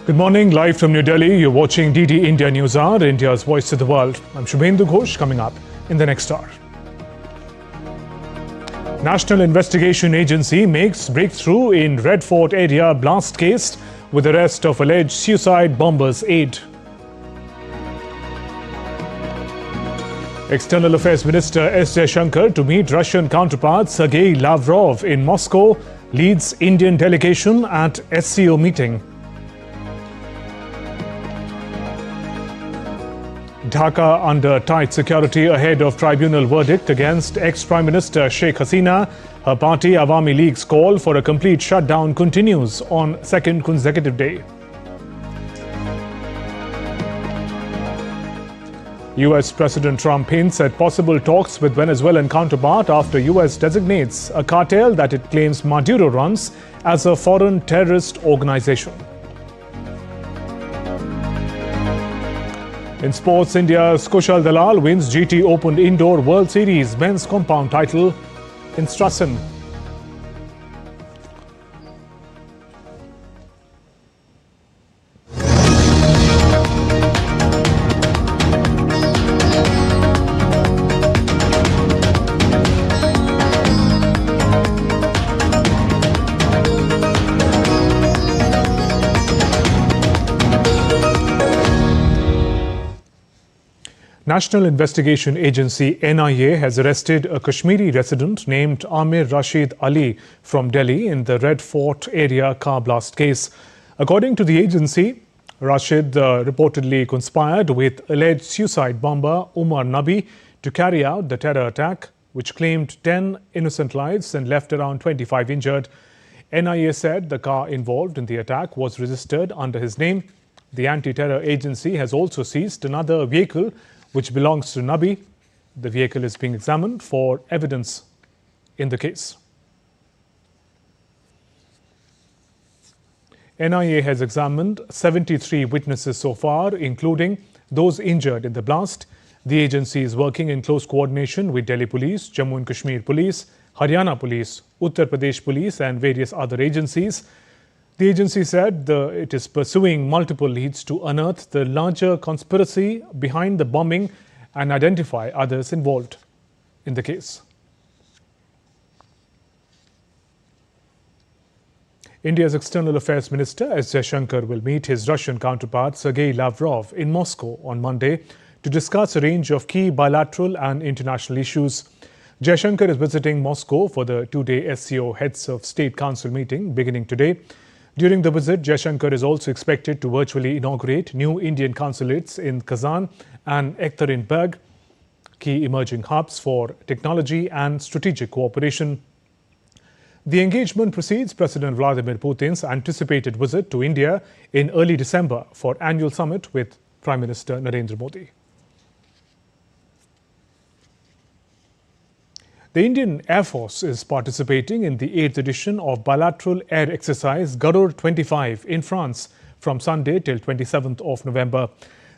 Good morning, live from New Delhi. You're watching DD India Newshour, India's voice to the world. I'm Shubhendu Ghosh, coming up in the next hour. National Investigation Agency makes breakthrough in Red Fort area blast case with arrest of alleged suicide bomber's aide. External Affairs Minister S. Jaishankar to meet Russian counterpart Sergei Lavrov in Moscow, leads Indian delegation at SCO meeting. Dhaka under tight security ahead of tribunal verdict against ex-Prime Minister Sheikh Hasina. Her party Awami League's call for a complete shutdown continues on second consecutive day. US President Trump hints at possible talks with Venezuelan counterpart after US designates a cartel that it claims Maduro runs as a foreign terrorist organization. In sports, India's Dalal wins GT Open Indoor World Series men's compound title in Strassen. National Investigation Agency NIA has arrested a Kashmiri resident named Amir Rashid Ali from Delhi in the Red Fort area car blast case. According to the agency, Rashid reportedly conspired with alleged suicide bomber Umar Nabi to carry out the terror attack, which claimed 10 innocent lives and left around 25 injured. NIA said the car involved in the attack was registered under his name. The anti-terror agency has also seized another vehicle which belongs to Nabi. The vehicle is being examined for evidence in the case. NIA has examined 73 witnesses so far, including those injured in the blast. The agency is working in close coordination with Delhi Police, Jammu and Kashmir Police, Haryana Police, Uttar Pradesh Police and various other agencies. The agency said it is pursuing multiple leads to unearth the larger conspiracy behind the bombing and identify others involved in the case. India's External Affairs Minister S. Jaishankar will meet his Russian counterpart Sergei Lavrov in Moscow on Monday to discuss a range of key bilateral and international issues. Jaishankar is visiting Moscow for the two-day SCO Heads of State Council meeting beginning today. During the visit, Jaishankar is also expected to virtually inaugurate new Indian consulates in Kazan and Ekaterinburg, key emerging hubs for technology and strategic cooperation. The engagement precedes President Vladimir Putin's anticipated visit to India in early December for annual summit with Prime Minister Narendra Modi. The Indian Air Force is participating in the 8th edition of bilateral air exercise Garud 25 in France from Sunday till 27th of November.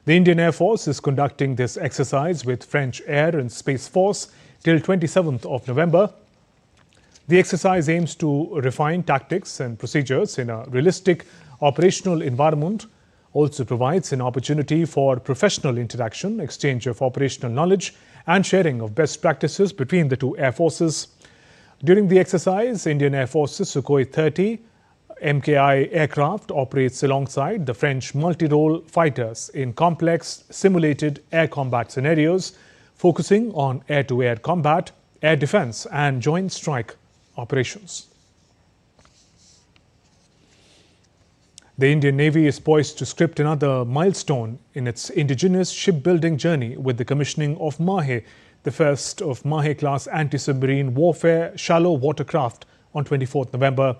The Indian Air Force is conducting this exercise with French Air and Space Force till 27th of November. The exercise aims to refine tactics and procedures in a realistic operational environment, also provides an opportunity for professional interaction, exchange of operational knowledge and sharing of best practices between the two air forces. During the exercise, Indian Air Force's Sukhoi 30 MKI aircraft operates alongside the French multi-role fighters in complex simulated air combat scenarios, focusing on air-to-air combat, air defense and joint strike operations. The Indian Navy is poised to script another milestone in its indigenous shipbuilding journey with the commissioning of Mahe, the first of Mahe-class anti-submarine warfare shallow watercraft on 24th November.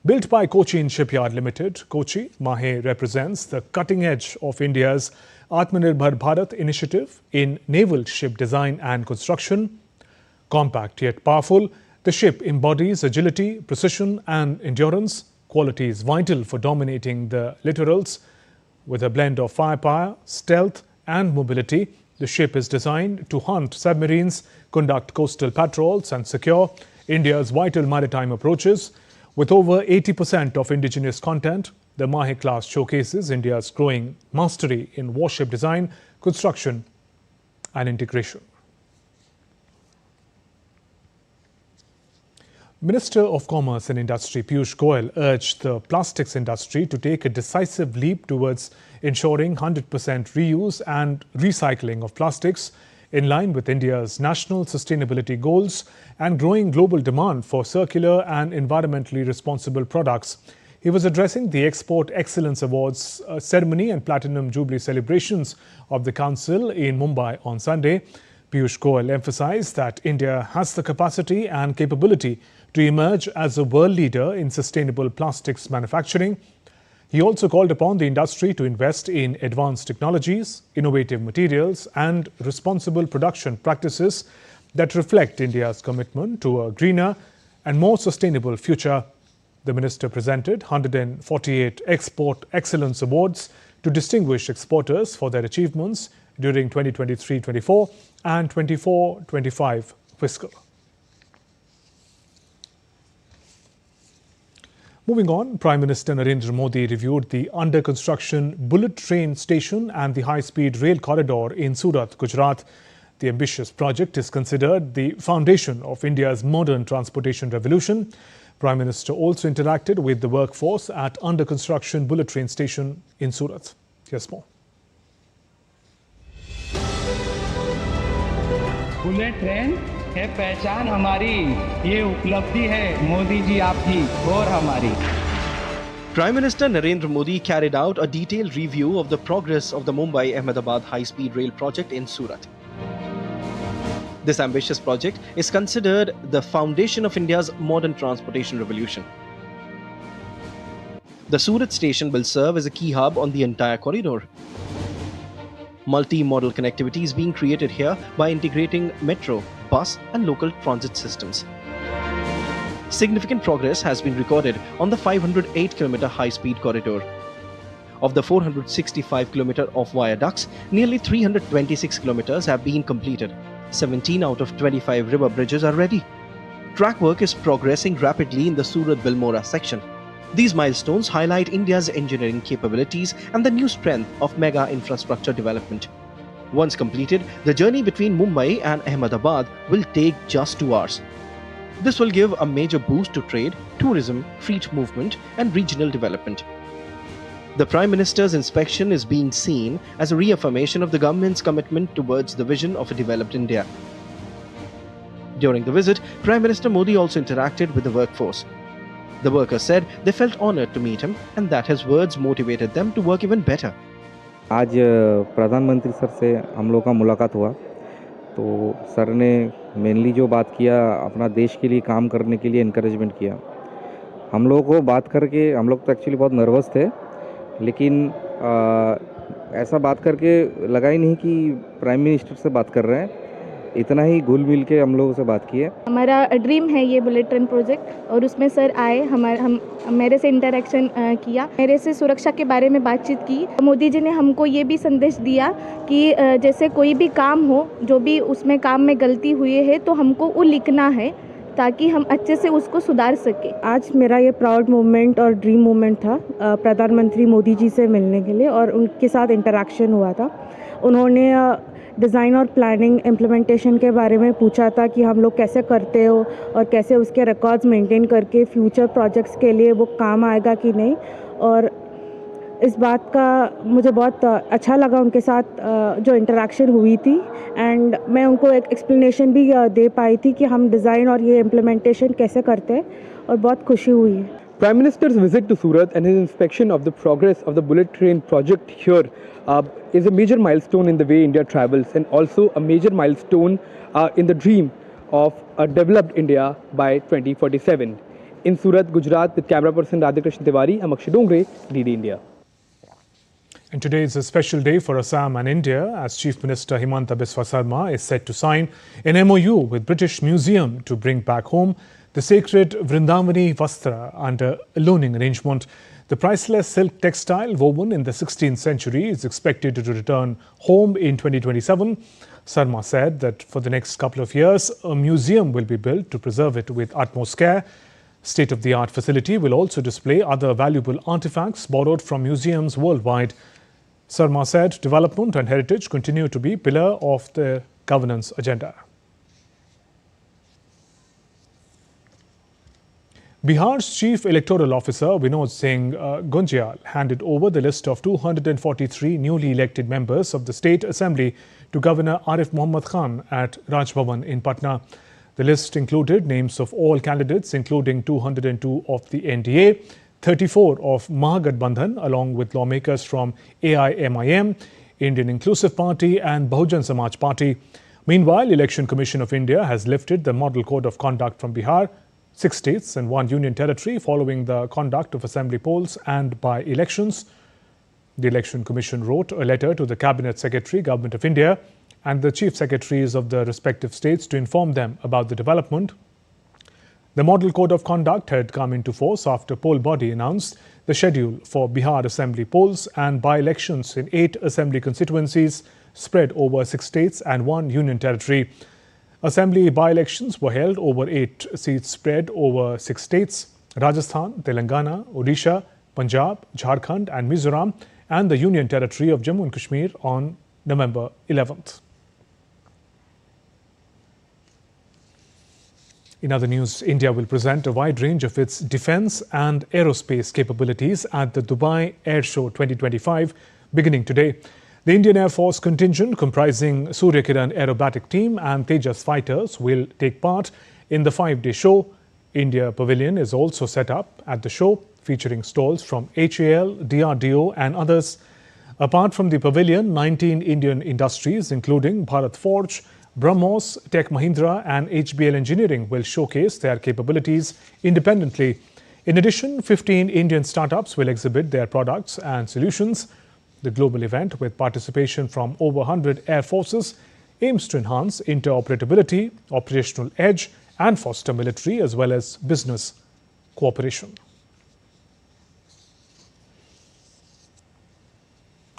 Built by Cochin Shipyard Limited, Kochi, Mahe represents the cutting edge of India's Atmanirbhar Bharat initiative in naval ship design and construction. Compact yet powerful, the ship embodies agility, precision and endurance, qualities vital for dominating the littorals. With a blend of firepower, stealth and mobility, the ship is designed to hunt submarines, conduct coastal patrols and secure India's vital maritime approaches. With over 80% of indigenous content, The Mahe class showcases India's growing mastery in warship design, construction and integration. Minister of Commerce and Industry Piyush Goyal urged the plastics industry to take a decisive leap towards ensuring 100% reuse and recycling of plastics in line with India's national sustainability goals and growing global demand for circular and environmentally responsible products. He was addressing the Export Excellence Awards ceremony and Platinum Jubilee celebrations of the Council in Mumbai on Sunday. Piyush Goyal emphasized that India has the capacity and capability to emerge as a world leader in sustainable plastics manufacturing. He also called upon the industry to invest in advanced technologies, innovative materials and responsible production practices that reflect India's commitment to a greener and more sustainable future. The minister presented 148 Export Excellence Awards to distinguished exporters for their achievements during 2023-24 and 24-25 fiscal. Moving on, Prime Minister Narendra Modi reviewed the under-construction bullet train station and the high-speed rail corridor in Surat, Gujarat. The ambitious project is considered the foundation of India's modern transportation revolution. Prime Minister also interacted with the workforce at under-construction bullet train station in Surat. Here's more. Bullet train है पहचान हमारी, ये उपलब्धि है मोदी जी आपकी और हमारी. Prime Minister Narendra Modi carried out a detailed review of the progress of the Mumbai-Ahmedabad high-speed rail project in Surat. This ambitious project is considered the foundation of India's modern transportation revolution. The Surat station will serve as a key hub on the entire corridor. Multi-modal connectivity is being created here by integrating metro, bus and local transit systems. Significant progress has been recorded on the 508-kilometer high-speed corridor. Of the 465-kilometer of viaducts, nearly 326 kilometers have been completed. 17 out of 25 river bridges are ready. Track work is progressing rapidly in the Surat-Bilmora section. These milestones highlight India's engineering capabilities and the new strength of mega infrastructure development. Once completed, the journey between Mumbai and Ahmedabad will take just 2 hours. This will give a major boost to trade, tourism, freight movement and regional development. The Prime Minister's inspection is being seen as a reaffirmation of the government's commitment towards the vision of a developed India. During the visit, Prime Minister Modi also interacted with the workforce. The workers said they felt honored to meet him and that his words motivated them to work even better. आज प्रधानमंत्री sir से हम लोग का मुलाकात हुआ तो sir ने मेनली जो बात किया अपना देश के लिए काम करने के लिए इनकरेजमेंट किया. हम लोगों को बात करके हम लोग तो एक्चुअली बहुत नर्वस थे लेकिन ऐसा बात करके लगा ही नहीं कि प्राइम मिनिस्टर से बात कर रहे हैं. इतना ही घुल मिल के हम लोगों से बात की है. हमारा ड्रीम है ये बुलेट ट्रेन प्रोजेक्ट और उसमें सर आए हम मेरे से इंटरेक्शन किया, मेरे से सुरक्षा के बारे में बातचीत की. मोदी जी ने हमको ये भी संदेश दिया कि जैसे कोई भी काम हो, जो भी उसमें काम में गलती हुई है तो हमको वो लिखना है ताकि हम अच्छे से उसको सुधार सके. आज मेरा ये प्राउड मोमेंट और ड्रीम मोमेंट था प्रधानमंत्री मोदी जी से मिलने के लिए और उनके साथ इंटरेक्शन हुआ था. उन्होंने डिज़ाइन और प्लानिंग इम्प्लीमेंटेशन के बारे में पूछा था कि हम लोग कैसे करते हो और कैसे उसके रिकॉर्ड्स मेंटेन करके फ्यूचर प्रोजेक्ट्स के लिए वो काम आएगा कि नहीं. और इस बात का मुझे बहुत अच्छा लगा उनके साथ जो इंटरेक्शन हुई थी एंड मैं उनको एक एक्सप्लेनेशन भी दे पाई थी कि हम डिज़ाइन और ये इम्प्लीमेंटेशन कैसे करते हैं और बहुत खुशी हुई है. Prime Minister's visit to Surat and his inspection of the progress of the bullet train project here is a major milestone in the way India travels and also a major milestone in the dream of a developed India by 2047. In Surat, Gujarat, with camera person Radhakrishnan Tiwari, I'm Akshay Dongre, DD India. And today is a special day for Assam and India as Chief Minister Himanta Biswa Sarma is set to sign an MOU with British Museum to bring back home the sacred Vrindavani Vastra under a loaning arrangement. The priceless silk textile woven in the 16th century is expected to return home in 2027. Sarma said that for the next couple of years, a museum will be built to preserve it with utmost care. State-of-the-art facility will also display other valuable artifacts borrowed from museums worldwide. Sarma said development and heritage continue to be pillar of the governance agenda. Bihar's Chief Electoral Officer Vinod Singh Gunjal handed over the list of 243 newly elected members of the State Assembly to Governor Arif Mohammad Khan at Raj Bhavan in Patna. The list included names of all candidates, including 202 of the NDA, 34 of Mahagathbandhan, along with lawmakers from AIMIM, Indian Inclusive Party and Bahujan Samaj Party. Meanwhile, Election Commission of India has lifted the Model Code of Conduct from Bihar, 6 states and 1 union territory following the conduct of assembly polls and by-elections. The Election Commission wrote a letter to the Cabinet Secretary, Government of India, and the Chief Secretaries of the respective states to inform them about the development. The Model Code of Conduct had come into force after poll body announced the schedule for Bihar Assembly polls and by-elections in 8 assembly constituencies spread over 6 states and 1 union territory. Assembly by-elections were held over 8 seats spread over 6 states: Rajasthan, Telangana, Odisha, Punjab, Jharkhand and Mizoram, and the Union Territory of Jammu and Kashmir on November 11th. In other news, India will present a wide range of its defence and aerospace capabilities at the Dubai Air Show 2025 beginning today. The Indian Air Force contingent comprising Surya Kiran Aerobatic Team and Tejas fighters will take part in the 5-day show. India Pavilion is also set up at the show, featuring stalls from HAL, DRDO and others. Apart from the pavilion, 19 Indian industries including Bharat Forge, BrahMos, Tech Mahindra and HBL Engineering will showcase their capabilities independently. In addition, 15 Indian startups will exhibit their products and solutions. The global event, with participation from over 100 air forces, aims to enhance interoperability, operational edge and foster military as well as business cooperation.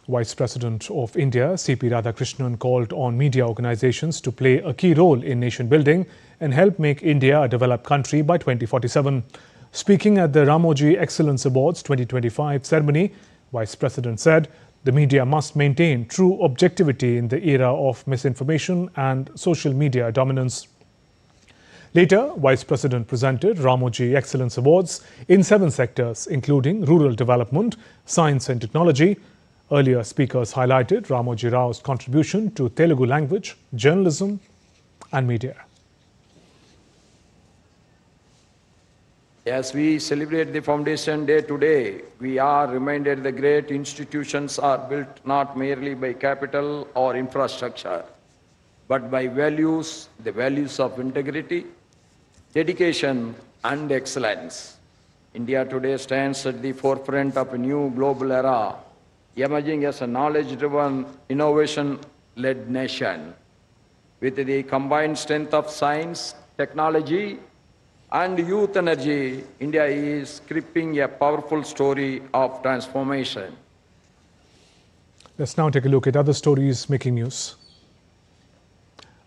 Vice President of India, CP Radhakrishnan, called on media organizations to play a key role in nation building and help make India a developed country by 2047. Speaking at the Ramoji Excellence Awards 2025 ceremony, Vice President said the media must maintain true objectivity in the era of misinformation and social media dominance. Later, Vice President presented Ramoji Excellence Awards in 7 sectors, including rural development, science and technology. Earlier speakers highlighted Ramoji Rao's contribution to Telugu language, journalism and media. As we celebrate the Foundation Day today, we are reminded the great institutions are built not merely by capital or infrastructure, but by values, the values of integrity, dedication and excellence. India today stands at the forefront of a new global era, emerging as a knowledge-driven, innovation-led nation. With the combined strength of science, technology, and youth energy, India is scripting a powerful story of transformation. Let's now take a look at other stories making news.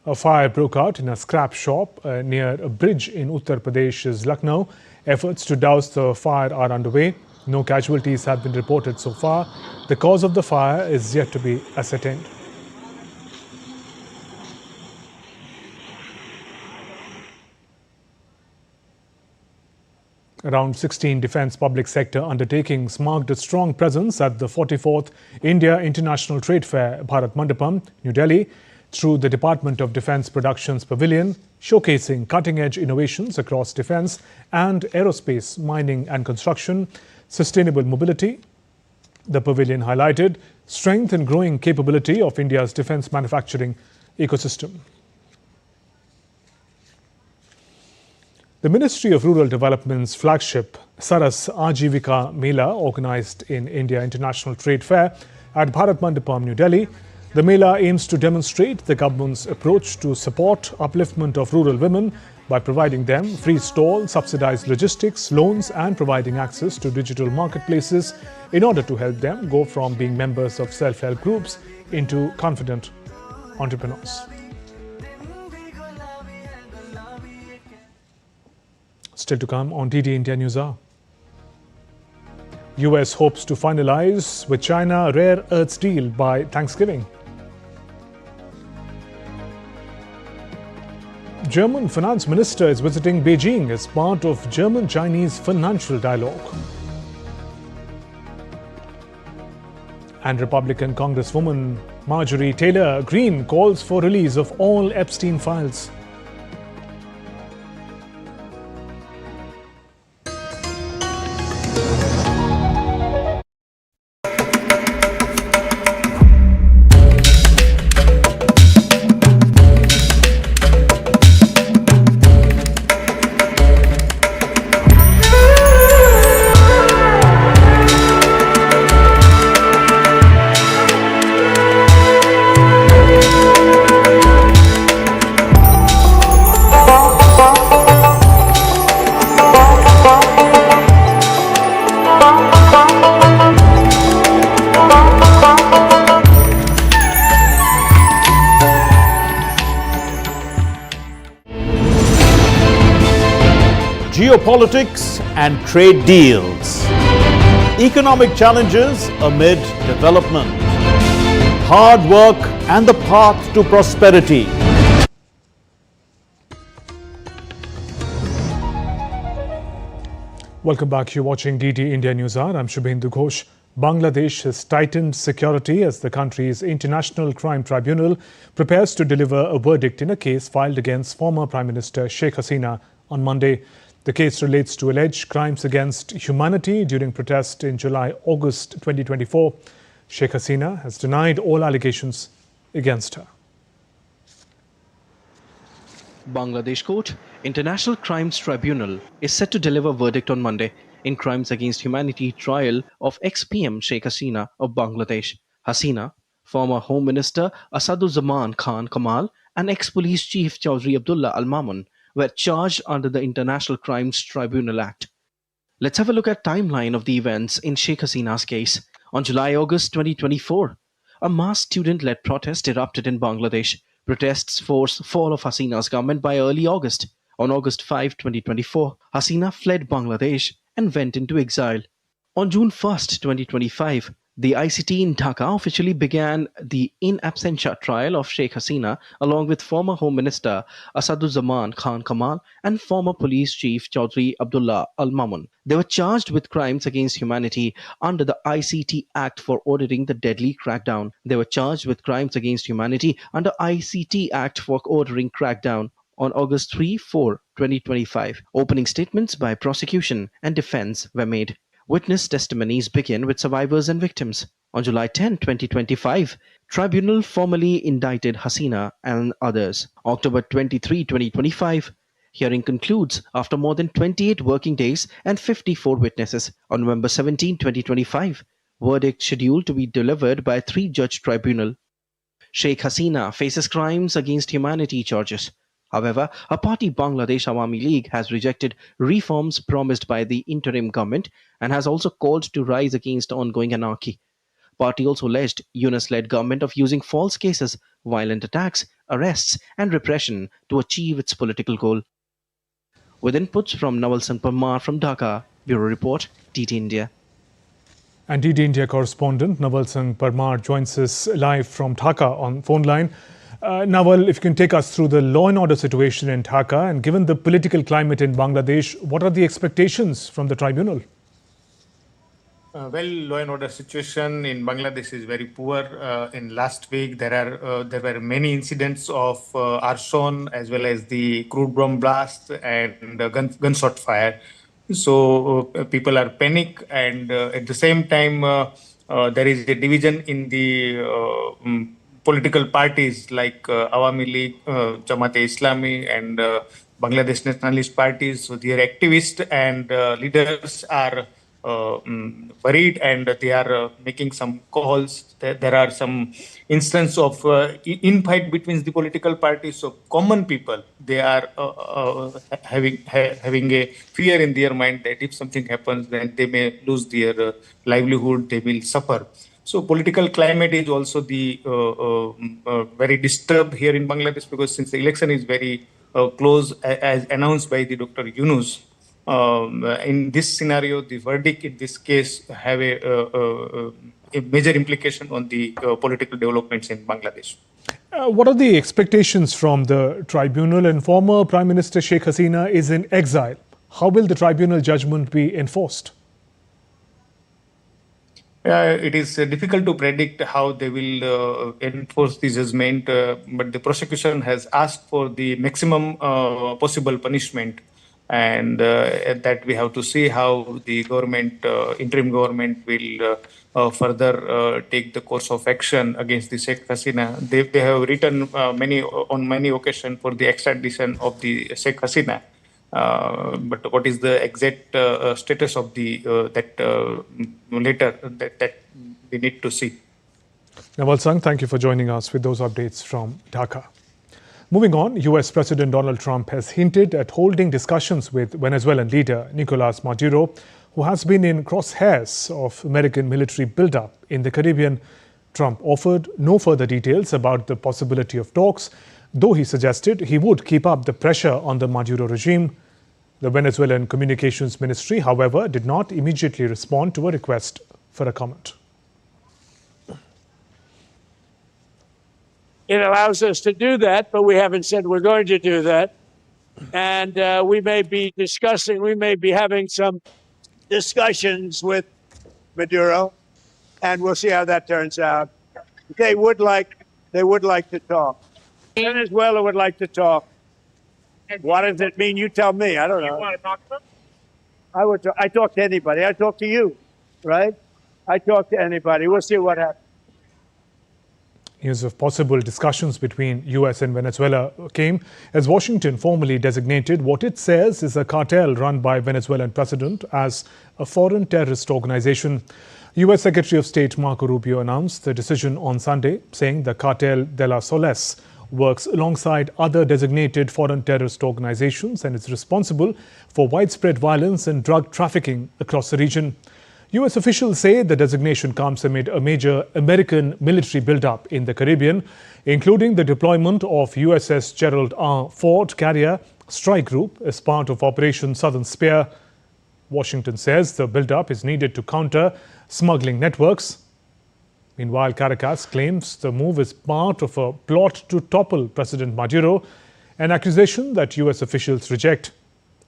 A fire broke out in a scrap shop near a bridge in Uttar Pradesh's Lucknow. Efforts to douse the fire are underway. No casualties have been reported so far. The cause of the fire is yet to be ascertained. Around 16 defence public sector undertakings marked a strong presence at the 44th India International Trade Fair, Bharat Mandapam, New Delhi, through the Department of Defence Productions Pavilion, showcasing cutting-edge innovations across defence and aerospace, mining and construction, sustainable mobility. The pavilion highlighted strength and growing capability of India's defence manufacturing ecosystem. The Ministry of Rural Development's flagship Saras Ajivika Mela, organised in India International Trade Fair at Bharat Mandapam, New Delhi. The Mela aims to demonstrate the government's approach to support upliftment of rural women by providing them free stall, subsidized logistics, loans and providing access to digital marketplaces in order to help them go from being members of self-help groups into confident entrepreneurs. Still to come on DD India Newshour. US hopes to finalize with China rare earths deal by Thanksgiving. German finance minister is visiting Beijing as part of German-Chinese financial dialogue. And Republican Congresswoman Marjorie Taylor Greene calls for release of all Epstein files. Geopolitics and trade deals. Economic challenges amid development. Hard work and the path to prosperity. Welcome back. You're watching DD India Newshour. I'm Shubhendu Ghosh. Bangladesh has tightened security as the country's International Crime Tribunal prepares to deliver a verdict in a case filed against former Prime Minister Sheikh Hasina on Monday. The case relates to alleged crimes against humanity during protest in July-August 2024. Sheikh Hasina has denied all allegations against her. Bangladesh Court, International Crimes Tribunal, is set to deliver verdict on Monday in crimes against humanity trial of ex-PM Sheikh Hasina of Bangladesh. Hasina, former Home Minister Asaduzzaman Khan Kamal and ex-police chief Chaudhry Abdullah Al Mamun were charged under the International Crimes Tribunal Act. Let's have a look at timeline of the events in Sheikh Hasina's case. On July-August 2024, a mass student-led protest erupted in Bangladesh. Protests forced fall of Hasina's government by early August. On August 5, 2024, Hasina fled Bangladesh and went into exile. On June 1, 2025, the ICT in Dhaka officially began the in absentia trial of Sheikh Hasina along with former Home Minister Asaduzzaman Khan Kamal and former Police Chief Chaudhry Abdullah Al Mamun. They were charged with crimes against humanity under the ICT Act for ordering the deadly crackdown. They were charged with crimes against humanity under ICT Act for ordering crackdown. On August 3-4, 2025, opening statements by prosecution and defense were made. Witness testimonies begin with survivors and victims. On July 10, 2025, Tribunal formally indicted Hasina and others. October 23, 2025, hearing concludes after more than 28 working days and 54 witnesses. On November 17, 2025, verdict scheduled to be delivered by a 3-judge tribunal. Sheikh Hasina faces crimes against humanity charges. However, a party, Bangladesh Awami League, has rejected reforms promised by the interim government and has also called to rise against ongoing anarchy. Party also alleged Yunus-led government of using false cases, violent attacks, arrests and repression to achieve its political goal. With inputs from Naval Singh Parmar from Dhaka, Bureau Report, DD India. And DD India correspondent Naval Singh Parmar joins us live from Dhaka on phone line. Naval, if you can take us through the law and order situation in Dhaka, and given the political climate in Bangladesh, what are the expectations from the tribunal? Well, law and order situation in Bangladesh is very poor. In last week, there were many incidents of arson as well as the crude bomb blast and gunshot fire. So people are panic, and at the same time, there is a division in the political parties like Awami League, Jamaat-e-Islami and Bangladesh Nationalist parties. So their activists and leaders are worried, and they are making some calls. There are some instances of infight between the political parties. So common people, they are having a fear in their mind that if something happens, then they may lose their livelihood, they will suffer. So political climate is also the very disturbed here in Bangladesh, because since the election is very close, as announced by the Dr. Yunus, In this scenario, the verdict in this case have a major implication on the political developments in Bangladesh. What are the expectations from the tribunal? And former Prime Minister Sheikh Hasina is in exile. How will the tribunal judgment be enforced? It is difficult to predict how they will enforce the judgment, but the prosecution has asked for the maximum possible punishment, and that we have to see how the government, interim government, will further take the course of action against the Sheikh Hasina. They have written on many occasions for the extradition of the Sheikh Hasina. But what is the exact status of the that letter that we need to see. Nawal Sang, thank you for joining us with those updates from Dhaka. Moving on, US President Donald Trump has hinted at holding discussions with Venezuelan leader Nicolas Maduro, who has been in crosshairs of American military buildup in the Caribbean. Trump offered no further details about the possibility of talks, though he suggested he would keep up the pressure on the Maduro regime. The Venezuelan Communications Ministry, however, did not immediately respond to a request for a comment. It allows us to do that, but we haven't said we're going to do that. And we may be having some discussions with Maduro, and we'll see how that turns out. They would like to talk. Venezuela would like to talk. What does it mean? You tell me. I don't know. You want to talk to them? I talk to anybody. I talk to you, right? I talk to anybody. We'll see what happens. News of possible discussions between US and Venezuela came as Washington formally designated what it says is a cartel run by Venezuelan president as a foreign terrorist organization. US Secretary of State Marco Rubio announced the decision on Sunday, saying the Cartel de las Soles works alongside other designated foreign terrorist organizations and is responsible for widespread violence and drug trafficking across the region. US officials say the designation comes amid a major American military buildup in the Caribbean, including the deployment of USS Gerald R. Ford carrier strike group as part of Operation Southern Spear. Washington says the buildup is needed to counter smuggling networks. Meanwhile, Caracas claims the move is part of a plot to topple President Maduro, an accusation that US officials reject.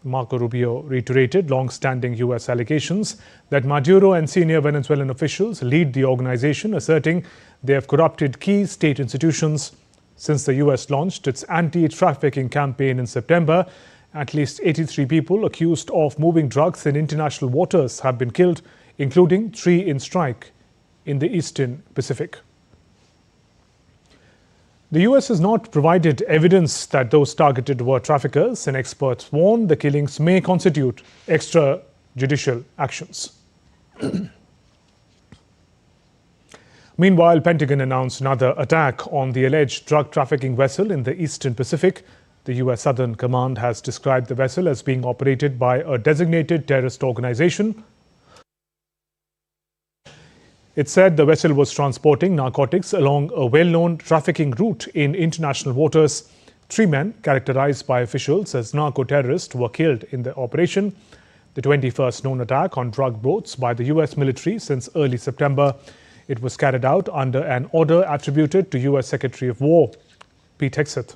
Marco Rubio reiterated long-standing US allegations that Maduro and senior Venezuelan officials lead the organization, asserting they have corrupted key state institutions. Since the US launched its anti-trafficking campaign in September, at least 83 people accused of moving drugs in international waters have been killed, including 3 in strike in the Eastern Pacific. The US has not provided evidence that those targeted were traffickers, and experts warn the killings may constitute extrajudicial actions. Meanwhile, Pentagon announced another attack on the alleged drug trafficking vessel in the Eastern Pacific. The US Southern Command has described the vessel as being operated by a designated terrorist organization. It said the vessel was transporting narcotics along a well-known trafficking route in international waters. 3 men, characterized by officials as narco-terrorists, were killed in the operation, the 21st known attack on drug boats by the US military since early September. It was carried out under an order attributed to US Secretary of War Pete Hegseth.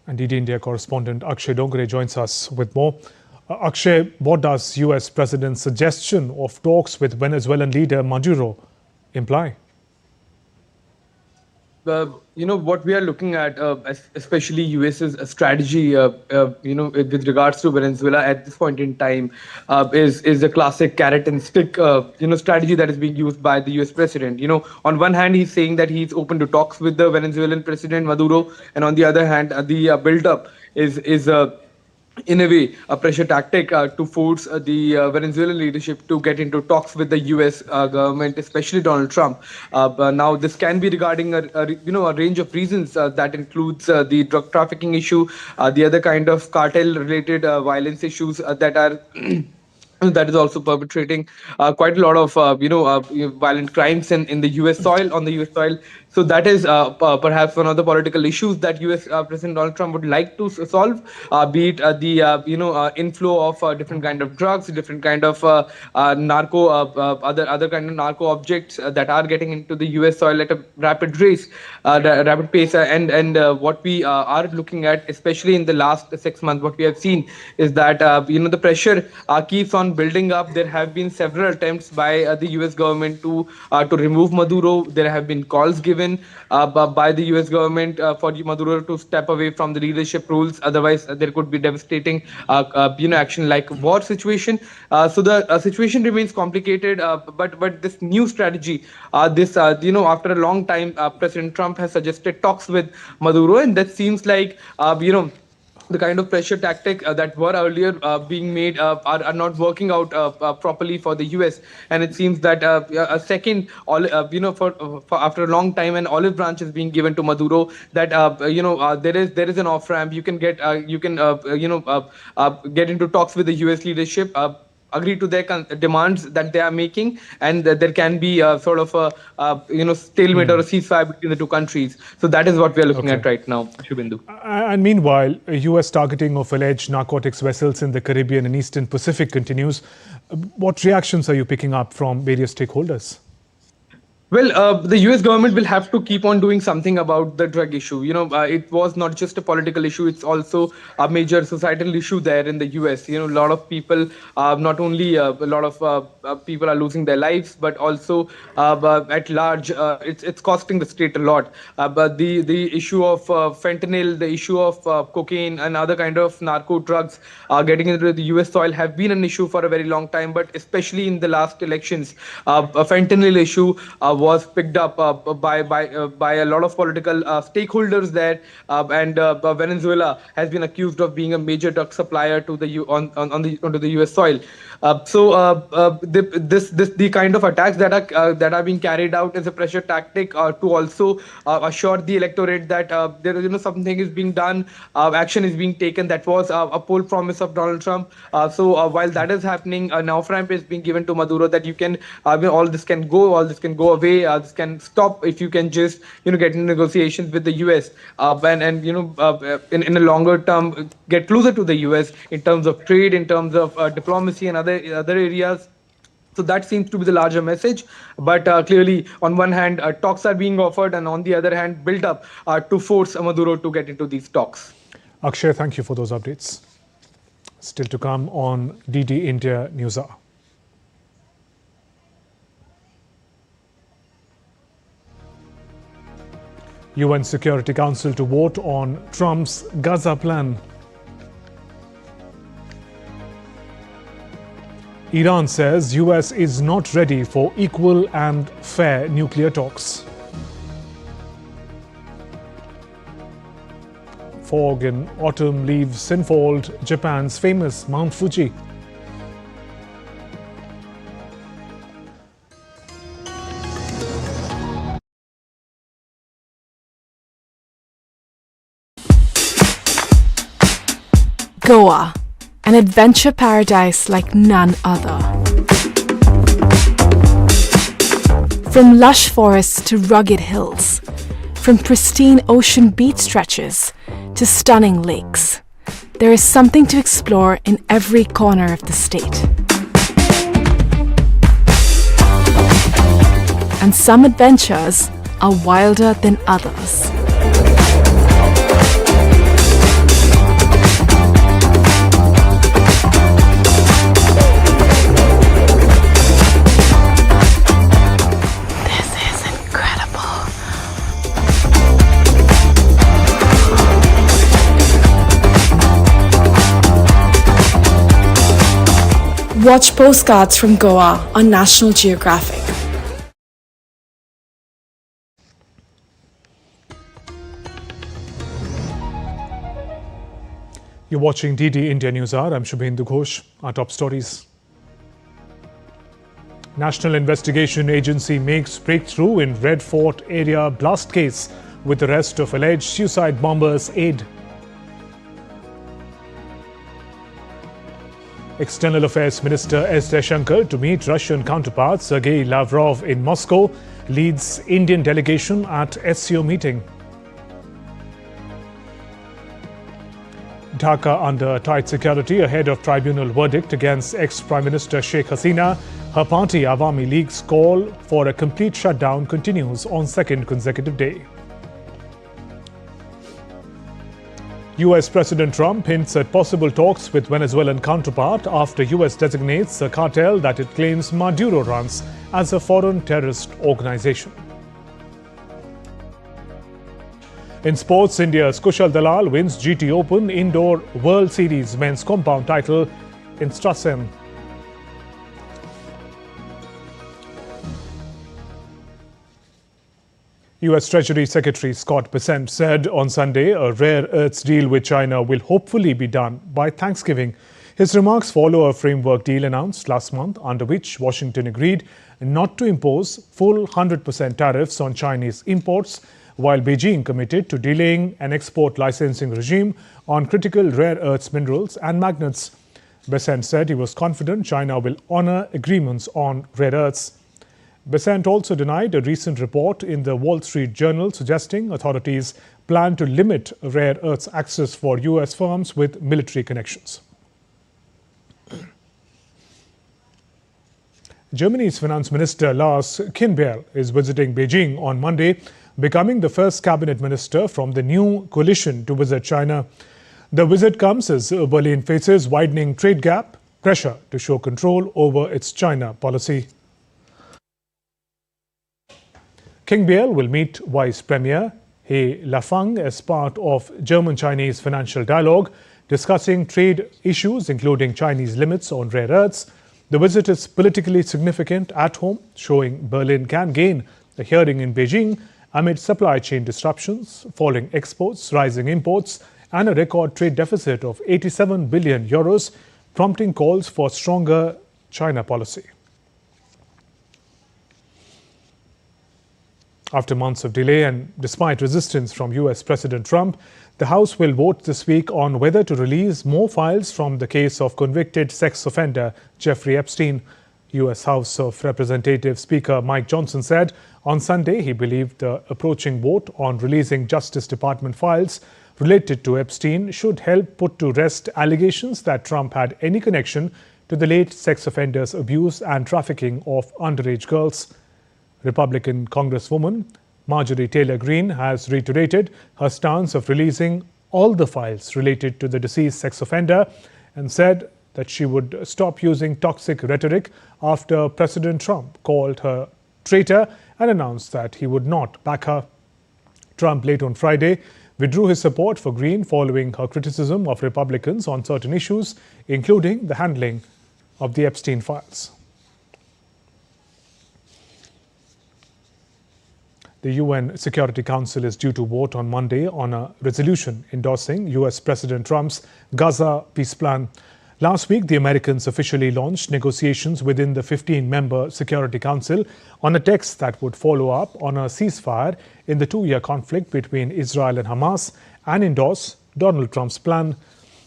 And DD India correspondent Akshay Dongre joins us with more. Akshay, what does US President's suggestion of talks with Venezuelan leader Maduro imply? What we are looking at, especially US's strategy, with regards to Venezuela at this point in time, is a classic carrot and stick, strategy that is being used by the US president. On one hand, he's saying that he's open to talks with the Venezuelan president Maduro, and on the other hand, the build-up is in a way, a pressure tactic to force the Venezuelan leadership to get into talks with the U.S. government, especially Donald Trump. Now, this can be regarding a range of reasons that includes the drug trafficking issue, the other kind of cartel-related violence issues that are. That is also perpetrating quite a lot of violent crimes in the U.S. soil, on the U.S. soil. So that is perhaps one of the political issues that US President Donald Trump would like to solve, be it the inflow of different kind of drugs, different kind of narco, other kind of narco objects that are getting into the US soil at a rapid pace, and what we are looking at, especially in the last 6 months, what we have seen is that the pressure keeps on building up. There have been several attempts by the US government to remove Maduro. There have been calls given by the US government for Maduro to step away from the leadership rules. Otherwise, there could be devastating action like war situation. So the situation remains complicated. But this new strategy, after a long time, President Trump has suggested talks with Maduro, and that seems like the kind of pressure tactic that were earlier being made are not working out properly for the US. And it seems that a second, for after a long time, an olive branch is being given to Maduro. That there is an off ramp. You can get get into talks with the US leadership. Agree to their demands that they are making, and there can be sort of a stalemate or a ceasefire between the two countries. So that is what we are looking at right now, Shubhendu. And meanwhile, US targeting of alleged narcotics vessels in the Caribbean and Eastern Pacific continues. What reactions are you picking up from various stakeholders? Well, the US government will have to keep on doing something about the drug issue. It was not just a political issue, it's also a major societal issue there in the US. A lot of people, not only a lot of people are losing their lives, but also at large, it's costing the state a lot. But the issue of fentanyl, the issue of cocaine and other kind of narco drugs getting into the US soil have been an issue for a very long time, but especially in the last elections, a fentanyl issue was picked up by a lot of political stakeholders there, and Venezuela has been accused of being a major drug supplier to onto the US soil. The kind of attacks that are being carried out is a pressure tactic to also assure the electorate that there something is being done, action is being taken. That was a poll promise of Donald Trump. While that is happening, an off ramp is being given to Maduro that you can all this can go away. This can stop if you can just get into negotiations with the US and in a longer term get closer to the US in terms of trade, in terms of diplomacy and other areas. So that seems to be the larger message. But clearly, on one hand, talks are being offered, and on the other hand, built up to force Maduro to get into these talks. Akshay, thank you for those updates. Still to come on DD India Newshour. UN Security Council to vote on Trump's Gaza plan. Iran says US is not ready for equal and fair nuclear talks. Fog in autumn leaves enfold Japan's famous Mount Fuji. Goa, an adventure paradise like none other. From lush forests to rugged hills, from pristine ocean beach stretches to stunning lakes, there is something to explore in every corner of the state. And some adventures are wilder than others. Watch postcards from Goa on National Geographic. You're watching DD India Newshour. I'm Shubhendu Ghosh. Our top stories. National Investigation Agency makes breakthrough in Red Fort area blast case with arrest of alleged suicide bomber's aide. External Affairs Minister S. Jaishankar to meet Russian counterpart Sergei Lavrov in Moscow, leads Indian delegation at SCO meeting. Dhaka under tight security ahead of tribunal verdict against ex-Prime Minister Sheikh Hasina. Her party Awami League's call for a complete shutdown continues on second consecutive day. US President Trump hints at possible talks with Venezuelan counterpart after US designates a cartel that it claims Maduro runs as a foreign terrorist organization. In sports, India's Kushal Dalal wins GT Open Indoor World Series men's compound title in Strassen. US Treasury Secretary Scott Bessent said on Sunday a rare earths deal with China will hopefully be done by Thanksgiving. His remarks follow a framework deal announced last month under which Washington agreed not to impose full 100% tariffs on Chinese imports, while Beijing committed to delaying an export licensing regime on critical rare earths minerals and magnets. Bessent said he was confident China will honor agreements on rare earths. Bessent also denied a recent report in the Wall Street Journal suggesting authorities plan to limit rare earths access for US firms with military connections. Germany's Finance Minister Lars Kinberl is visiting Beijing on Monday, becoming the first cabinet minister from the new coalition to visit China. The visit comes as Berlin faces widening trade gap, pressure to show control over its China policy. Kinberl will meet Vice Premier He Lafang as part of German-Chinese financial dialogue, discussing trade issues including Chinese limits on rare earths. The visit is politically significant at home, showing Berlin can gain a hearing in Beijing amid supply chain disruptions, falling exports, rising imports, and a record trade deficit of 87 billion euros, prompting calls for stronger China policy. After months of delay and despite resistance from US President Trump, the House will vote this week on whether to release more files from the case of convicted sex offender Jeffrey Epstein. US House of Representatives Speaker Mike Johnson said on Sunday he believed the approaching vote on releasing Justice Department files related to Epstein should help put to rest allegations that Trump had any connection to the late sex offender's abuse and trafficking of underage girls. Republican Congresswoman Marjorie Taylor Greene has reiterated her stance of releasing all the files related to the deceased sex offender and said that she would stop using toxic rhetoric after President Trump called her traitor and announced that he would not back her. Trump late on Friday withdrew his support for Greene following her criticism of Republicans on certain issues, including the handling of the Epstein files. The UN Security Council is due to vote on Monday on a resolution endorsing US President Trump's Gaza peace plan. Last week, the Americans officially launched negotiations within the 15-member Security Council on a text that would follow up on a ceasefire in the two-year conflict between Israel and Hamas and endorse Donald Trump's plan.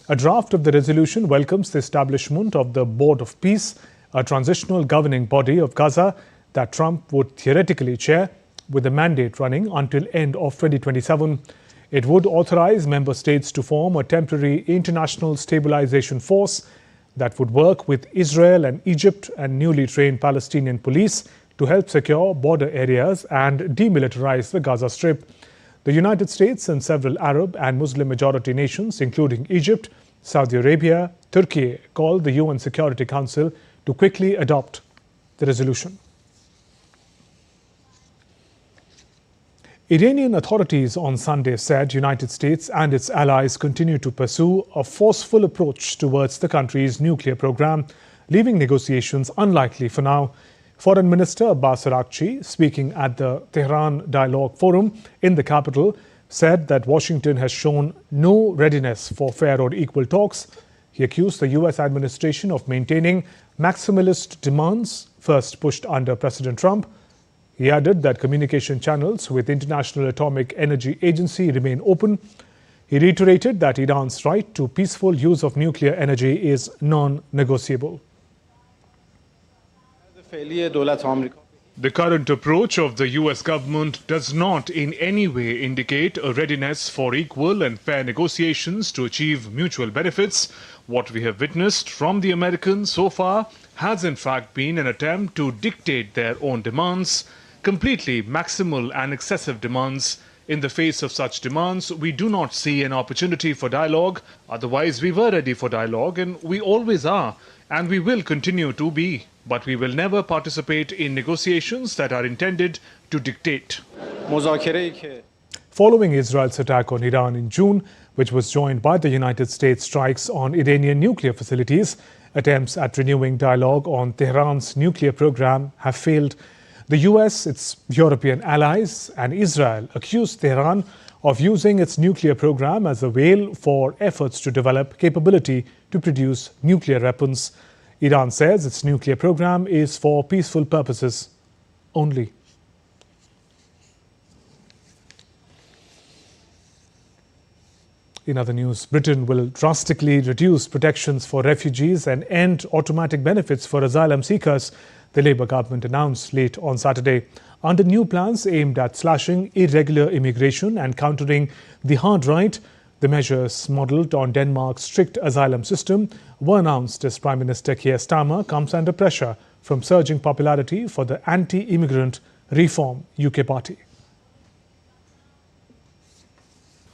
A draft of the resolution welcomes the establishment of the Board of Peace, a transitional governing body of Gaza that Trump would theoretically chair, with a mandate running until end of 2027. It would authorize member states to form a temporary international stabilization force that would work with Israel and Egypt and newly trained Palestinian police to help secure border areas and demilitarize the Gaza Strip. The United States and several Arab and Muslim majority nations, including Egypt, Saudi Arabia, Turkey, called the UN Security Council to quickly adopt the resolution. Iranian authorities on Sunday said United States and its allies continue to pursue a forceful approach towards the country's nuclear program, leaving negotiations unlikely for now. Foreign Minister Abbas Araghchi, speaking at the Tehran Dialogue Forum in the capital, said that Washington has shown no readiness for fair or equal talks. He accused the US administration of maintaining maximalist demands, first pushed under President Trump. He added that communication channels with International Atomic Energy Agency remain open. He reiterated that Iran's right to peaceful use of nuclear energy is non-negotiable. The current approach of the US government does not in any way indicate a readiness for equal and fair negotiations to achieve mutual benefits. What we have witnessed from the Americans so far has in fact been an attempt to dictate their own demands, completely maximal and excessive demands. In the face of such demands, we do not see an opportunity for dialogue. Otherwise, we were ready for dialogue, and we always are, and we will continue to be. But we will never participate in negotiations that are intended to dictate. Following Israel's attack on Iran in June, which was joined by the United States strikes on Iranian nuclear facilities, attempts at renewing dialogue on Tehran's nuclear program have failed. The US, its European allies, and Israel accused Tehran of using its nuclear program as a veil for efforts to develop capability to produce nuclear weapons. Iran says its nuclear program is for peaceful purposes only. In other news, Britain will drastically reduce protections for refugees and end automatic benefits for asylum seekers, the Labour government announced late on Saturday. Under new plans aimed at slashing irregular immigration and countering the hard right, the measures modelled on Denmark's strict asylum system were announced as Prime Minister Keir Starmer comes under pressure from surging popularity for the anti-immigrant Reform UK party.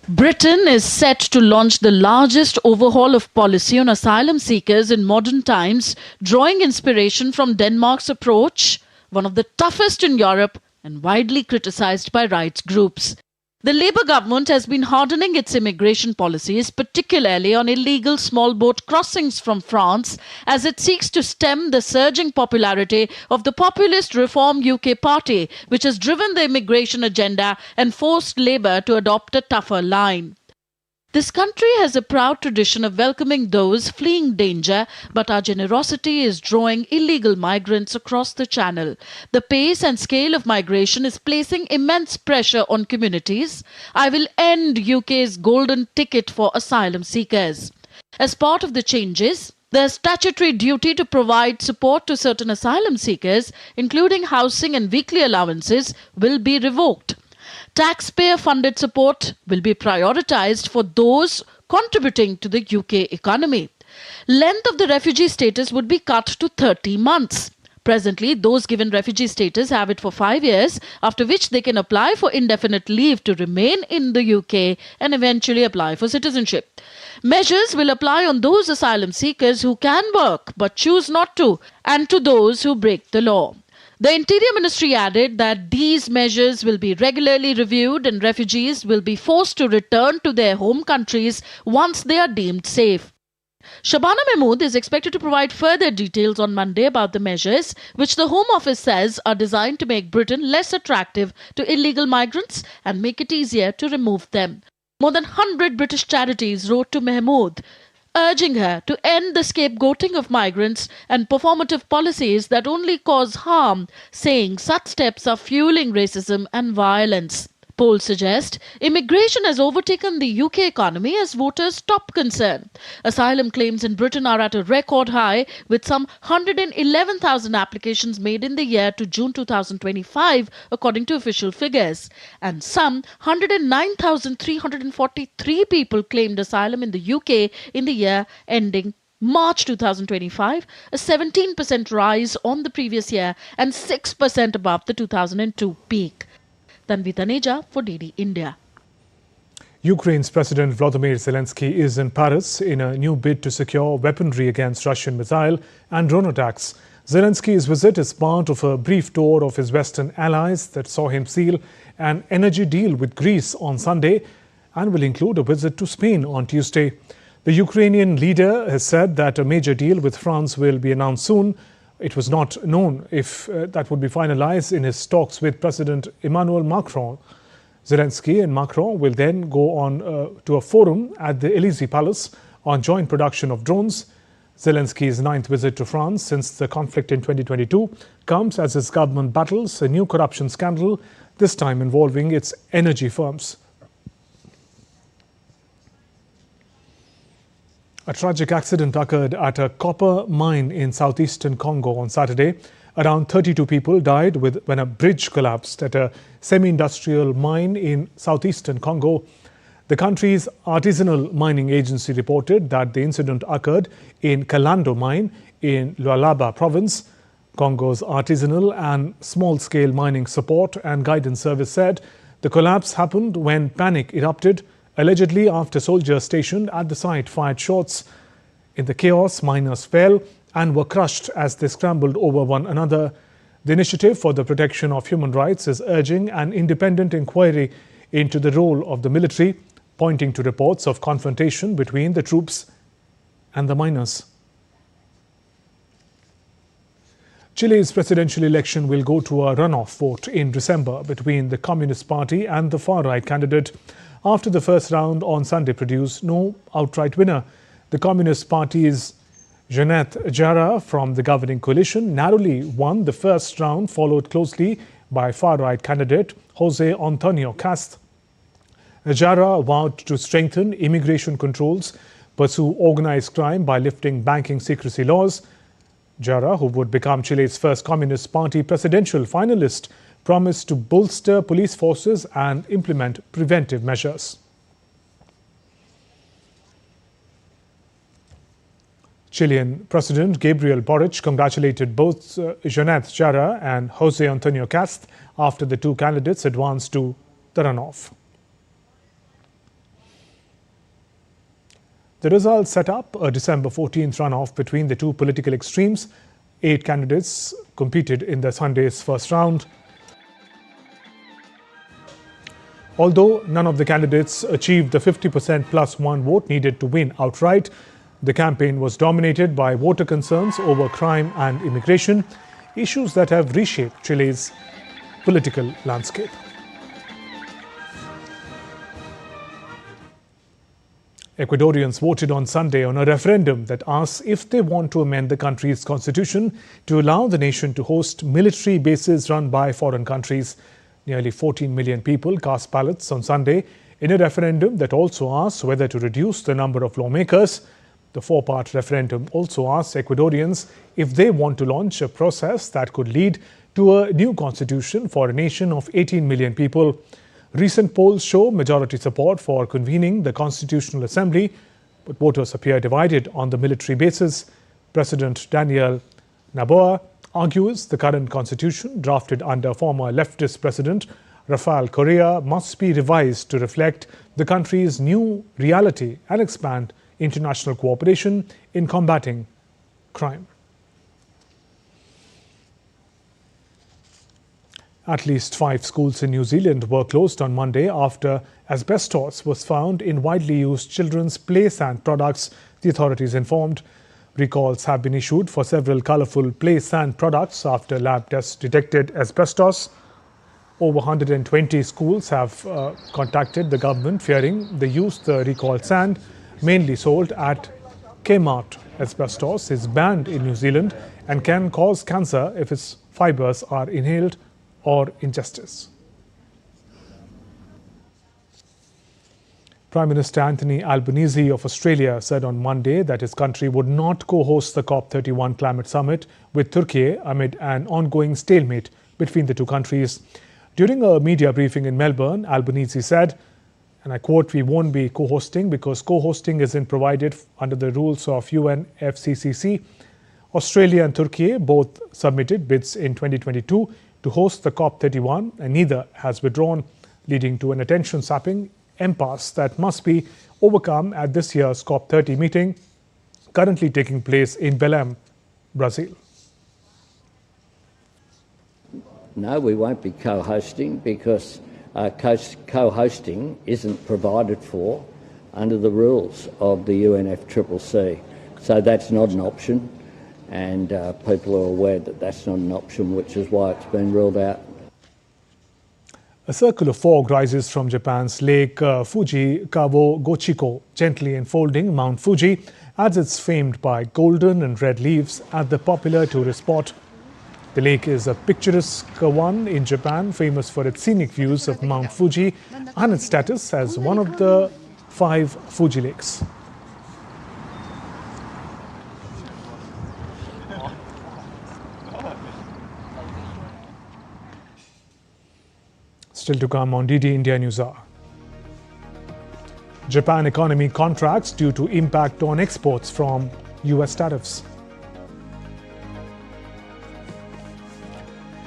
Britain is set to launch the largest overhaul of policy on asylum seekers in modern times, drawing inspiration from Denmark's approach, one of the toughest in Europe and widely criticised by rights groups. The Labour government has been hardening its immigration policies, particularly on illegal small boat crossings from France, as it seeks to stem the surging popularity of the populist Reform UK party, which has driven the immigration agenda and forced Labour to adopt a tougher line. This country has a proud tradition of welcoming those fleeing danger, but our generosity is drawing illegal migrants across the channel. The pace and scale of migration is placing immense pressure on communities. I will end UK's golden ticket for asylum seekers. As part of the changes, the statutory duty to provide support to certain asylum seekers, including housing and weekly allowances, will be revoked. Taxpayer-funded support will be prioritised for those contributing to the UK economy. Length of the refugee status would be cut to 30 months. Presently, those given refugee status have it for 5 years, after which they can apply for indefinite leave to remain in the UK and eventually apply for citizenship. Measures will apply on those asylum seekers who can work but choose not to, and to those who break the law. The Interior Ministry added that these measures will be regularly reviewed and refugees will be forced to return to their home countries once they are deemed safe. Shabana Mahmood is expected to provide further details on Monday about the measures, which the Home Office says are designed to make Britain less attractive to illegal migrants and make it easier to remove them. More than 100 British charities wrote to Mahmood, urging her to end the scapegoating of migrants and performative policies that only cause harm, saying such steps are fueling racism and violence. Polls suggest immigration has overtaken the UK economy as voters' top concern. Asylum claims in Britain are at a record high, with some 111,000 applications made in the year to June 2025, according to official figures. And some 109,343 people claimed asylum in the UK in the year ending March 2025, a 17% rise on the previous year and 6% above the 2002 peak. Tanvi Taneja for DD India. Ukraine's President Volodymyr Zelensky is in Paris in a new bid to secure weaponry against Russian missile and drone attacks. Zelensky's visit is part of a brief tour of his Western allies that saw him seal an energy deal with Greece on Sunday and will include a visit to Spain on Tuesday. The Ukrainian leader has said that a major deal with France will be announced soon. It was not known if that would be finalized in his talks with President Emmanuel Macron. Zelensky and Macron will then go on to a forum at the Élysée Palace on joint production of drones. Zelensky's ninth visit to France since the conflict in 2022 comes as his government battles a new corruption scandal, this time involving its energy firms. A tragic accident occurred at a copper mine in southeastern Congo on Saturday. Around 32 people died when a bridge collapsed at a semi-industrial mine in southeastern Congo. The country's artisanal mining agency reported that the incident occurred in Kalando mine in Lualaba province. Congo's artisanal and small-scale mining support and guidance service said the collapse happened when panic erupted, allegedly after soldiers stationed at the site fired shots. In the chaos, miners fell and were crushed as they scrambled over one another. The Initiative for the Protection of Human Rights is urging an independent inquiry into the role of the military, pointing to reports of confrontation between the troops and the miners. Chile's presidential election will go to a runoff vote in December between the Communist Party and the far-right candidate. After the first round on Sunday produced no outright winner, the Communist Party's Jeanette Jara from the governing coalition narrowly won the first round, followed closely by far-right candidate Jose Antonio Cast. Jara vowed to strengthen immigration controls, pursue organized crime by lifting banking secrecy laws. Jara, who would become Chile's first Communist Party presidential finalist, promised to bolster police forces and implement preventive measures. Chilean President Gabriel Boric congratulated both Jeanette Jara and Jose Antonio Cast after the two candidates advanced to the runoff. The results set up a December 14th runoff between the two political extremes. 8 candidates competed in the Sunday's first round. Although none of the candidates achieved the 50% plus one vote needed to win outright, the campaign was dominated by voter concerns over crime and immigration, issues that have reshaped Chile's political landscape. Ecuadorians voted on Sunday on a referendum that asks if they want to amend the country's constitution to allow the nation to host military bases run by foreign countries. Nearly 14 million people cast ballots on Sunday in a referendum that also asks whether to reduce the number of lawmakers. The 4-part referendum also asks Ecuadorians if they want to launch a process that could lead to a new constitution for a nation of 18 million people. Recent polls show majority support for convening the Constitutional Assembly, but voters appear divided on the military bases. President Daniel Noboa argues the current constitution, drafted under former leftist president Rafael Correa, must be revised to reflect the country's new reality and expand international cooperation in combating crime. At least 5 schools in New Zealand were closed on Monday after asbestos was found in widely used children's play sand products, the authorities informed. Recalls have been issued for several colourful play sand products after lab tests detected asbestos. Over 120 schools have contacted the government fearing they used the recalled sand, mainly sold at Kmart. Asbestos is banned in New Zealand and can cause cancer if its fibres are inhaled or ingested. Prime Minister Anthony Albanese of Australia said on Monday that his country would not co-host the COP31 climate summit with Turkey amid an ongoing stalemate between the two countries. During a media briefing in Melbourne, Albanese said, and I quote, "We won't be co-hosting because co-hosting isn't provided under the rules of UNFCCC. Australia and Turkey both submitted bids in 2022 to host the COP31 and neither has withdrawn, leading to an attention-sapping impasse that must be overcome at this year's COP30 meeting, currently taking place in Belém, Brazil." No, we won't be co-hosting because co-hosting isn't provided for under the rules of the UNFCCC. So that's not an option, and people are aware that that's not an option, which is why it's been ruled out. A circle of fog rises from Japan's Lake Fuji Kawagochiko, gently enfolding Mount Fuji, as it's famed by golden and red leaves at the popular tourist spot. The lake is a picturesque one in Japan, famous for its scenic views of Mount Fuji and its status as one of the 5 Fuji lakes. Still to come on DD India Newshour. Japan economy contracts due to impact on exports from US tariffs.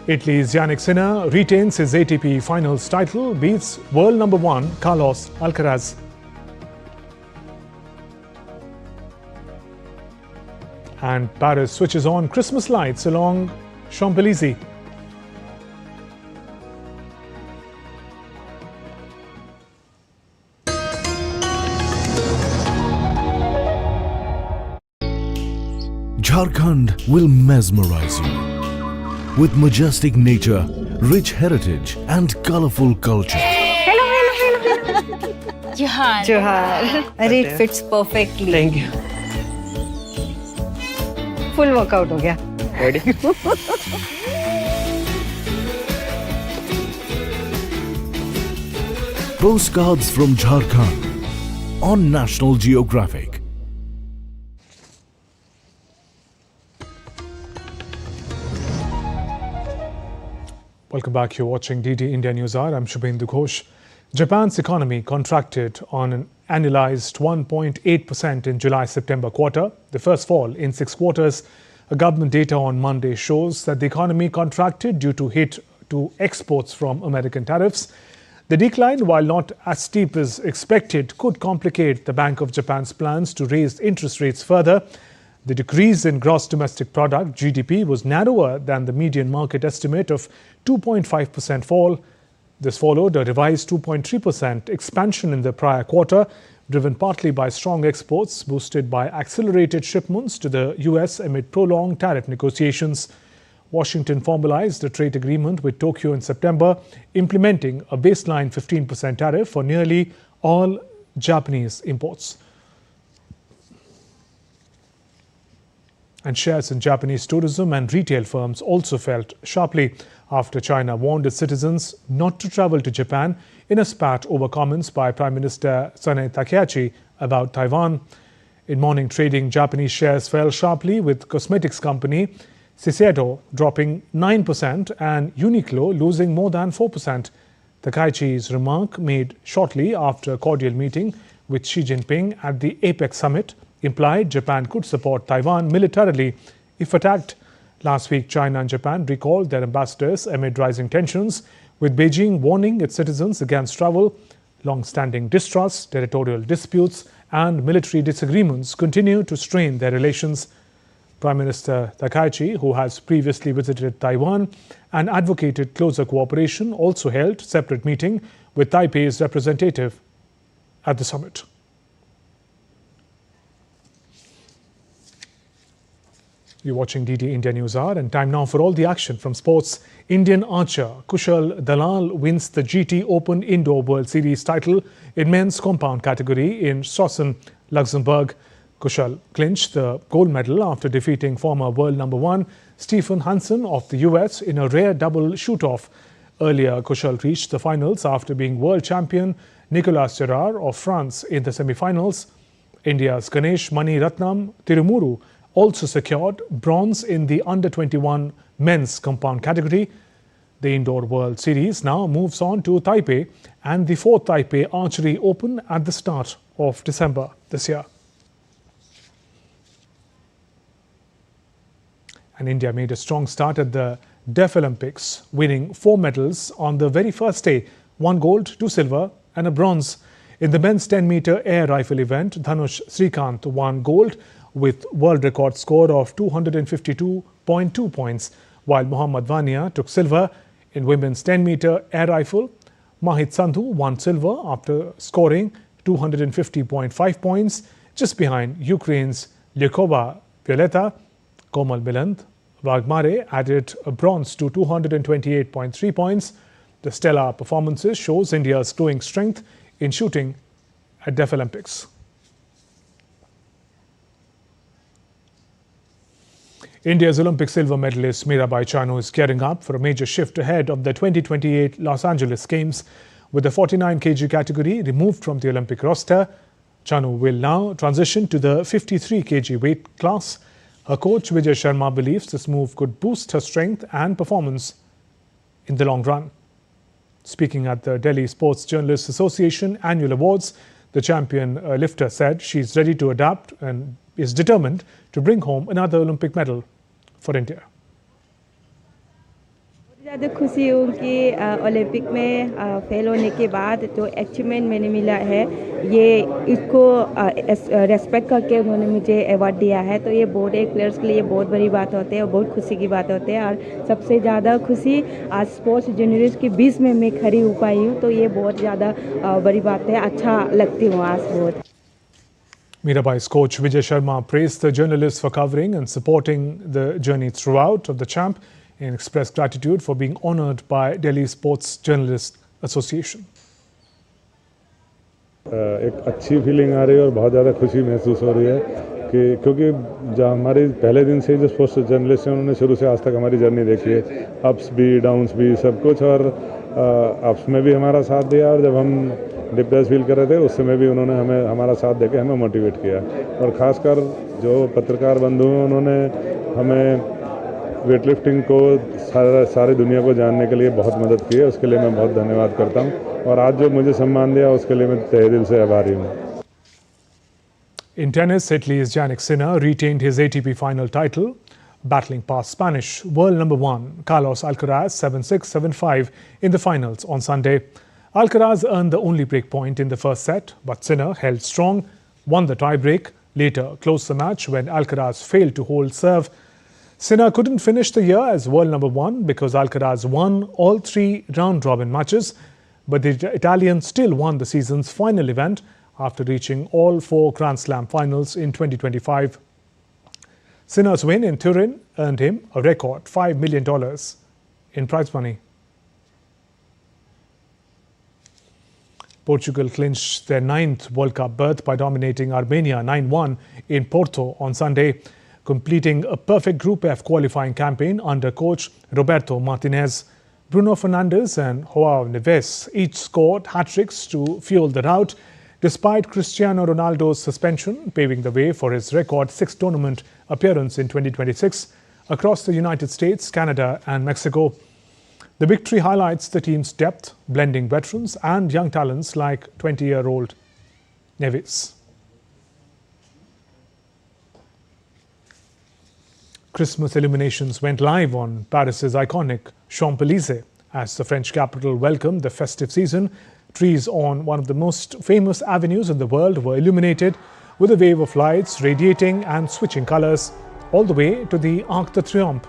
Italy's Yannick Sinner retains his ATP finals title, beats world number 1 Carlos Alcaraz. And Paris switches on Christmas lights along Champs-Élysées. Jharkhand will mesmerize you with majestic nature, rich heritage and colorful culture. Hello. Johar. It fits perfectly. Thank you. Full workout हो गया. Ready? Postcards from Jharkhand on National Geographic. Welcome back. You're watching DD India Newshour. I'm Shubhendu Ghosh. Japan's economy contracted on an annualized 1.8% in July-September quarter, the first fall in 6 quarters. A government data on Monday shows that the economy contracted due to hit to exports from American tariffs. The decline, while not as steep as expected, could complicate the Bank of Japan's plans to raise interest rates further. The decrease in gross domestic product, GDP, was narrower than the median market estimate of 2.5% fall. This followed a revised 2.3% expansion in the prior quarter, driven partly by strong exports, boosted by accelerated shipments to the US amid prolonged tariff negotiations. Washington formalized a trade agreement with Tokyo in September, implementing a baseline 15% tariff for nearly all Japanese imports. And shares in Japanese tourism and retail firms also fell sharply after China warned its citizens not to travel to Japan in a spat over comments by Prime Minister Sanae Takaichi about Taiwan. In morning trading, Japanese shares fell sharply, with cosmetics company Shiseido dropping 9% and Uniqlo losing more than 4%. Takaichi's remark, made shortly after a cordial meeting with Xi Jinping at the APEC summit, implied Japan could support Taiwan militarily if attacked. Last week, China and Japan recalled their ambassadors amid rising tensions, with Beijing warning its citizens against travel. Long-standing distrust, territorial disputes and military disagreements continue to strain their relations. Prime Minister Takaichi, who has previously visited Taiwan and advocated closer cooperation, also held a separate meeting with Taipei's representative at the summit. You're watching DD India Newshour, and time now for all the action from sports. Indian archer Kushal Dalal wins the GT Open Indoor World Series title in men's compound category in Sossen, Luxembourg. Kushal clinched the gold medal after defeating former world number 1 Stephen Hansen of the US in a rare double shoot-off. Earlier, Kushal reached the finals after being world champion Nicolas Gerard of France in the semi-finals. India's Ganesh Mani Ratnam Tirumuru also secured bronze in the under-21 men's compound category. The Indoor World Series now moves on to Taipei and the 4th Taipei Archery Open at the start of December this year. And India made a strong start at the Deaf Olympics, winning 4 medals on the very first day, 1 gold, 2 silver and a bronze. In the men's 10-meter air rifle event, Dhanush Srikanth won gold with world record score of 252.2 points, while Mohammad Vania took silver. In women's 10-meter air rifle, Mahit Sandhu won silver after scoring 250.5 points, just behind Ukraine's Lyukova Violeta. Komal Miland Vagmare added a bronze to 228.3 points. The stellar performances shows India's growing strength in shooting at Deaf Olympics. India's Olympic silver medalist Mirabai Chanu is gearing up for a major shift ahead of the 2028 Los Angeles Games. With the 49 kg category removed from the Olympic roster, Chanu will now transition to the 53 kg weight class. Her coach Vijay Sharma believes this move could boost her strength and performance in the long run. Speaking at the Delhi Sports Journalists Association Annual Awards, the champion lifter said she's ready to adapt and is determined to bring home another Olympic medal for India. ज़्यादा खुशी हूँ कि Olympic में fail होने के बाद जो achievement मैंने मिला है ये इसको रेस्पेक्ट करके उन्होंने मुझे अवार्ड दिया है, तो ये बहुत एक प्लेयर्स के लिए बहुत बड़ी बात होती है और बहुत खुशी की बात होती है। और सबसे ज़्यादा खुशी आज स्पोर्ट्स जर्नलिस्ट के बीच में मैं खड़ी हो पाई हूँ, तो ये बहुत ज़्यादा बड़ी बात है। अच्छा लगती हूँ आज बहुत। Mirabai's coach Vijay Sharma praised the journalists for covering and supporting the journey throughout of the champ and expressed gratitude for being honoured by Delhi Sports Journalists Association. एक अच्छी फीलिंग आ रही है और बहुत ज़्यादा खुशी महसूस हो रही है कि क्योंकि जो हमारे पहले दिन से जो स्पोर्ट्स जर्नलिस्ट हैं उन्होंने शुरू से आज तक हमारी जर्नी देखी है, अप्स भी डाउन्स भी सब कुछ, और अप्स में भी हमारा साथ दिया और जब हम डिप्रेस फील कर रहे थे उस समय भी उन्होंने हमें हमारा साथ देके हमें मोटिवेट किया। और ख़ासकर जो पत्रकार बंधु हैं उन्होंने हमें वेट लिफ्टिंग को सारी दुनिया को जानने के लिए बहुत मदद की है, उसके लिए मैं बहुत धन्यवाद करता हूँ। और आज जो मुझे सम्मान दिया उसके लिए मैं तहे दिल से आभारी हूँ। In tennis, Italy's Jannik Sinner retained his ATP final title, battling past Spanish world number 1 Carlos Alcaraz 7-6, 7-5 in the finals on Sunday. Alcaraz earned the only break point in the first set, but Sinner held strong, won the tie-break, later closed the match when Alcaraz failed to hold serve. Sinner couldn't finish the year as world number 1 because Alcaraz won all 3 round-robin matches, but the Italian still won the season's final event after reaching all 4 Grand Slam finals in 2025. Sinner's win in Turin earned him a record $5 million in prize money. Portugal clinched their 9th World Cup berth by dominating Armenia 9-1 in Porto on Sunday, completing a perfect Group F qualifying campaign under coach Roberto Martinez. Bruno Fernandes and Joao Neves each scored hat-tricks to fuel the rout, despite Cristiano Ronaldo's suspension, paving the way for his record 6th tournament appearance in 2026 across the United States, Canada and Mexico. The victory highlights the team's depth, blending veterans and young talents like 20-year-old Neves. Christmas illuminations went live on Paris's iconic Champs-Élysées as the French capital welcomed the festive season. Trees on one of the most famous avenues in the world were illuminated with a wave of lights radiating and switching colors all the way to the Arc de Triomphe.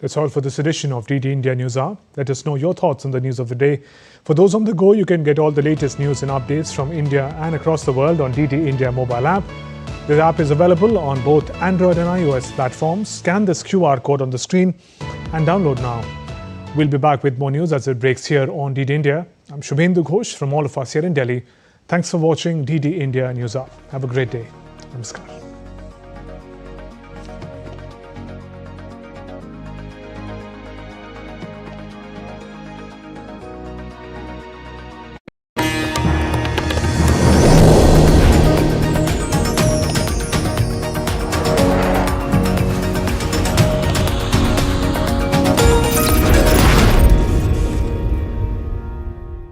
That's all for this edition of DD India News Hour. Let us know your thoughts on the news of the day. For those on the go, you can get all the latest news and updates from India and across the world on DD India mobile app. The app is available on both Android and iOS platforms. Scan this QR code on the screen and download now. We'll be back with more news as it breaks here on DD India. I'm Shubhendu Ghosh from all of us here in Delhi. Thanks for watching DD India News Hour. Have a great day. Namaskar.